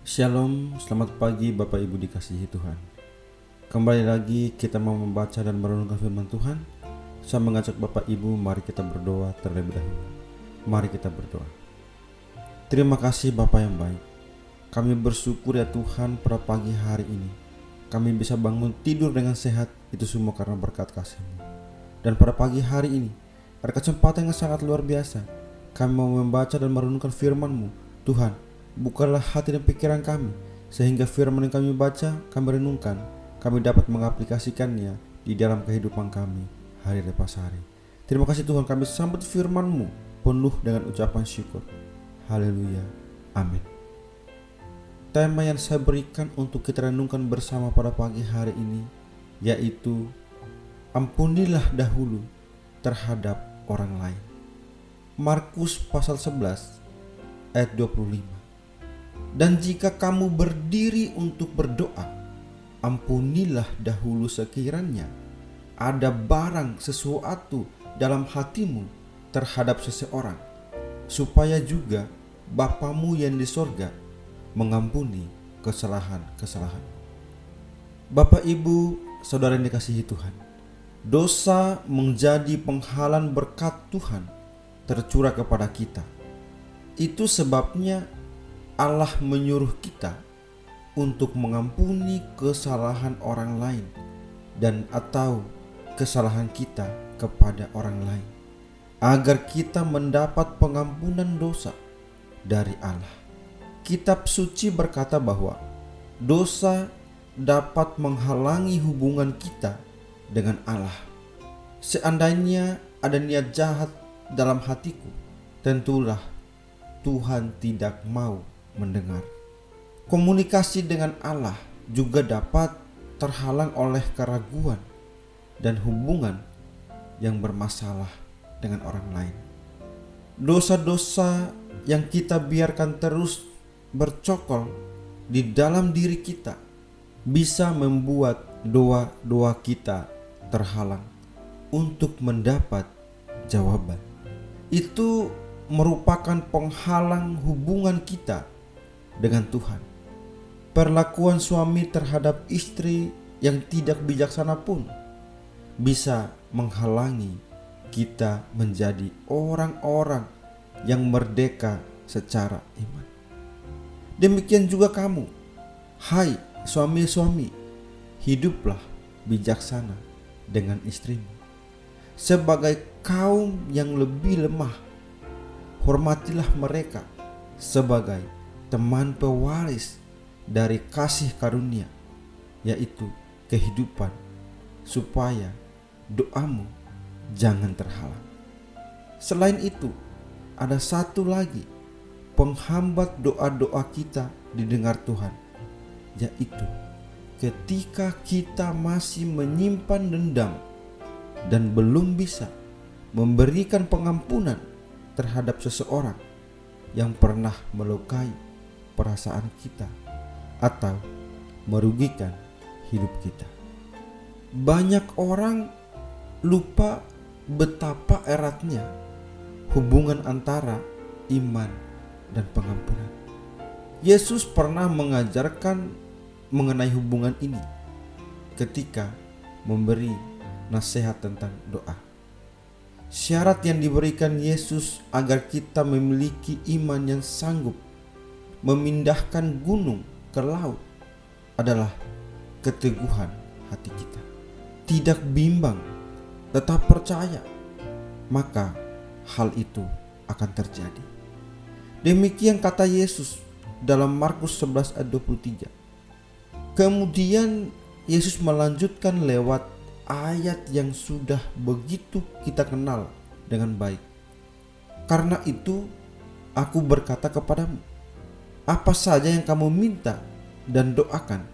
Shalom, selamat pagi Bapak Ibu dikasihi Tuhan. Kembali lagi kita mau membaca dan merenungkan firman Tuhan. Saya mengajak Bapak Ibu, mari kita berdoa terlebih dahulu. Mari kita berdoa. Terima kasih Bapak yang baik. Kami bersyukur ya Tuhan pada pagi hari ini kami bisa bangun tidur dengan sehat, itu semua karena berkat kasih-Mu. Dan pada pagi hari ini ada kesempatan yang sangat luar biasa. Kami mau membaca dan merenungkan firman-Mu. Tuhan, bukalah hati dan pikiran kami, sehingga firman yang kami baca, kami renungkan, kami dapat mengaplikasikannya di dalam kehidupan kami hari lepas hari. Terima kasih Tuhan, kami sambut firman-Mu penuh dengan ucapan syukur. Haleluya, amin. Tema yang saya berikan untuk kita renungkan bersama pada pagi hari ini yaitu ampunilah dahulu terhadap orang lain. Markus pasal 11 ayat 25. Dan jika kamu berdiri untuk berdoa, ampunilah dahulu sekiranya ada barang sesuatu dalam hatimu terhadap seseorang, supaya juga Bapamu yang di sorga mengampuni kesalahan-kesalahan. Bapak, Ibu, Saudara yang dikasihi Tuhan, dosa menjadi penghalang berkat Tuhan tercurah kepada kita. Itu sebabnya Allah menyuruh kita untuk mengampuni kesalahan orang lain dan atau kesalahan kita kepada orang lain, agar kita mendapat pengampunan dosa dari Allah. Kitab suci berkata bahwa dosa dapat menghalangi hubungan kita dengan Allah. Seandainya ada niat jahat dalam hatiku, tentulah Tuhan tidak mau mendengar. Komunikasi dengan Allah juga dapat terhalang oleh keraguan dan hubungan yang bermasalah dengan orang lain. Dosa-dosa yang kita biarkan terus bercokol di dalam diri kita bisa membuat doa-doa kita terhalang untuk mendapat jawaban. Itu merupakan penghalang hubungan kita dengan Tuhan. Perlakuan suami terhadap istri yang tidak bijaksana pun bisa menghalangi kita menjadi orang-orang yang merdeka secara iman. Demikian juga kamu, hai suami-suami, hiduplah bijaksana dengan istrimu. Sebagai kaum yang lebih lemah, hormatilah mereka sebagai teman pewaris dari kasih karunia, yaitu kehidupan, supaya doamu jangan terhalang. Selain itu, ada satu lagi penghambat doa-doa kita didengar Tuhan, yaitu ketika kita masih menyimpan dendam dan belum bisa memberikan pengampunan terhadap seseorang yang pernah melukai perasaan kita atau merugikan hidup kita. Banyak orang lupa betapa eratnya hubungan antara iman dan pengampunan. Yesus pernah mengajarkan mengenai hubungan ini ketika memberi nasihat tentang doa. Syarat yang diberikan Yesus agar kita memiliki iman yang sanggup memindahkan gunung ke laut adalah keteguhan hati kita. Tidak bimbang, tetap percaya, maka hal itu akan terjadi. Demikian kata Yesus dalam Markus 11 ayat 23. Kemudian Yesus melanjutkan lewat ayat yang sudah begitu kita kenal dengan baik. Karena itu aku berkata kepadamu, apa saja yang kamu minta dan doakan,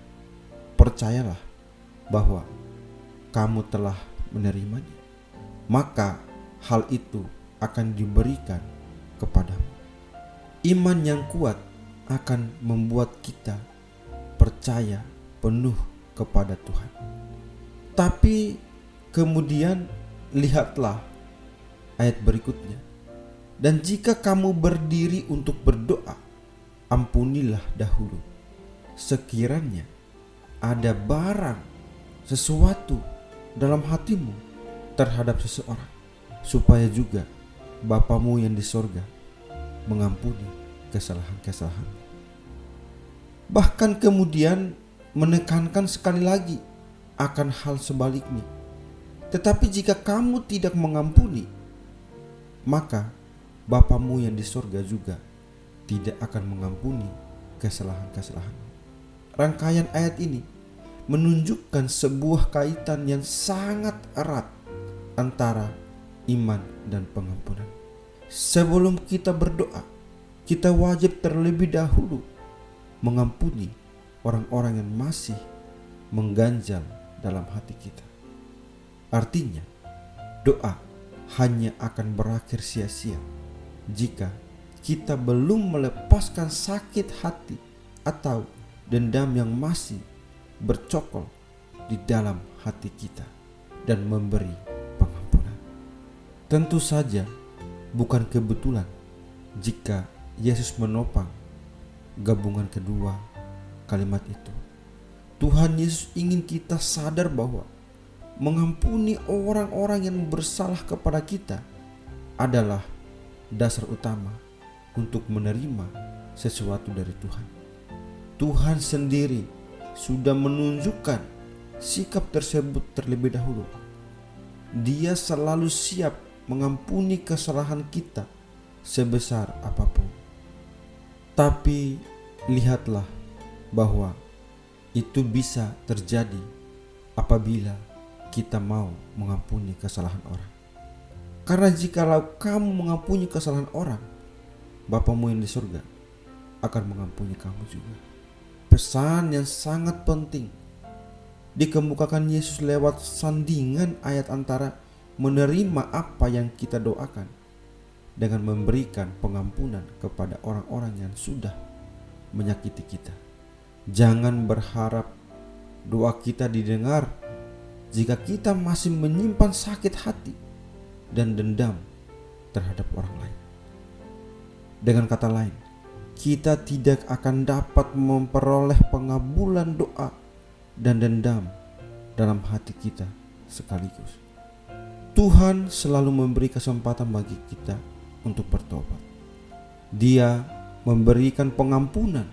percayalah bahwa kamu telah menerimanya, maka hal itu akan diberikan kepadamu. Iman yang kuat akan membuat kita percaya penuh kepada Tuhan. Tapi kemudian lihatlah ayat berikutnya. Dan jika kamu berdiri untuk berdoa, ampunilah dahulu sekiranya ada barang sesuatu dalam hatimu terhadap seseorang, supaya juga Bapamu yang di sorga mengampuni kesalahan-kesalahanmu. Bahkan kemudian menekankan sekali lagi akan hal sebaliknya. Tetapi jika kamu tidak mengampuni, maka Bapamu yang di sorga juga tidak akan mengampuni kesalahan-kesalahanmu. Rangkaian ayat ini menunjukkan sebuah kaitan yang sangat erat antara iman dan pengampunan. Sebelum kita berdoa, kita wajib terlebih dahulu mengampuni orang-orang yang masih mengganjal dalam hati kita. Artinya, doa hanya akan berakhir sia-sia jika kita belum melepaskan sakit hati atau dendam yang masih bercokol di dalam hati kita dan memberi pengampunan. Tentu saja bukan kebetulan jika Yesus menopang gabungan kedua kalimat itu. Tuhan Yesus ingin kita sadar bahwa mengampuni orang-orang yang bersalah kepada kita adalah dasar utama untuk menerima sesuatu dari Tuhan. Tuhan sendiri sudah menunjukkan sikap tersebut terlebih dahulu. Dia selalu siap mengampuni kesalahan kita sebesar apapun. Tapi lihatlah bahwa itu bisa terjadi apabila kita mau mengampuni kesalahan orang. Karena jikalau kamu mengampuni kesalahan orang, Bapamu yang di surga akan mengampuni kamu juga. Pesan yang sangat penting dikemukakan Yesus lewat sandingan ayat antara menerima apa yang kita doakan dengan memberikan pengampunan kepada orang-orang yang sudah menyakiti kita. Jangan berharap doa kita didengar jika kita masih menyimpan sakit hati dan dendam terhadap orang lain. Dengan kata lain, kita tidak akan dapat memperoleh pengabulan doa dan dendam dalam hati kita sekaligus. Tuhan selalu memberi kesempatan bagi kita untuk bertobat. Dia memberikan pengampunan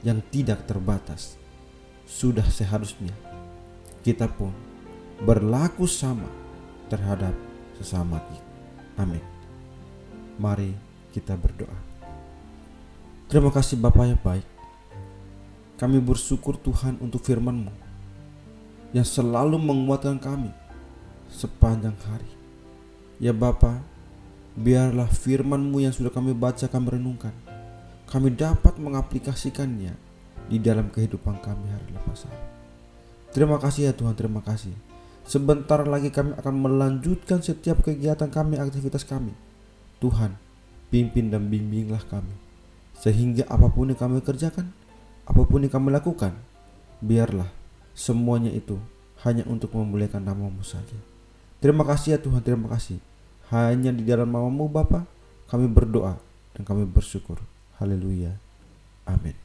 yang tidak terbatas. Sudah seharusnya kita pun berlaku sama terhadap sesama kita. Amin. Mari kita berdoa. Terima kasih Bapa yang baik. Kami bersyukur Tuhan untuk firman-Mu yang selalu menguatkan kami sepanjang hari. Ya Bapa, biarlah firman-Mu yang sudah kami baca, kami renungkan, kami dapat mengaplikasikannya di dalam kehidupan kami hari lepas hari. Terima kasih ya Tuhan, terima kasih. Sebentar lagi kami akan melanjutkan setiap kegiatan kami, aktivitas kami. Tuhan, pimpin dan bimbinglah kami, sehingga apapun yang kami kerjakan, apapun yang kami lakukan, biarlah semuanya itu hanya untuk memuliakan nama-Mu saja. Terima kasih ya Tuhan, terima kasih. Hanya di dalam nama-Mu Bapa kami berdoa dan kami bersyukur. Haleluya. Amin.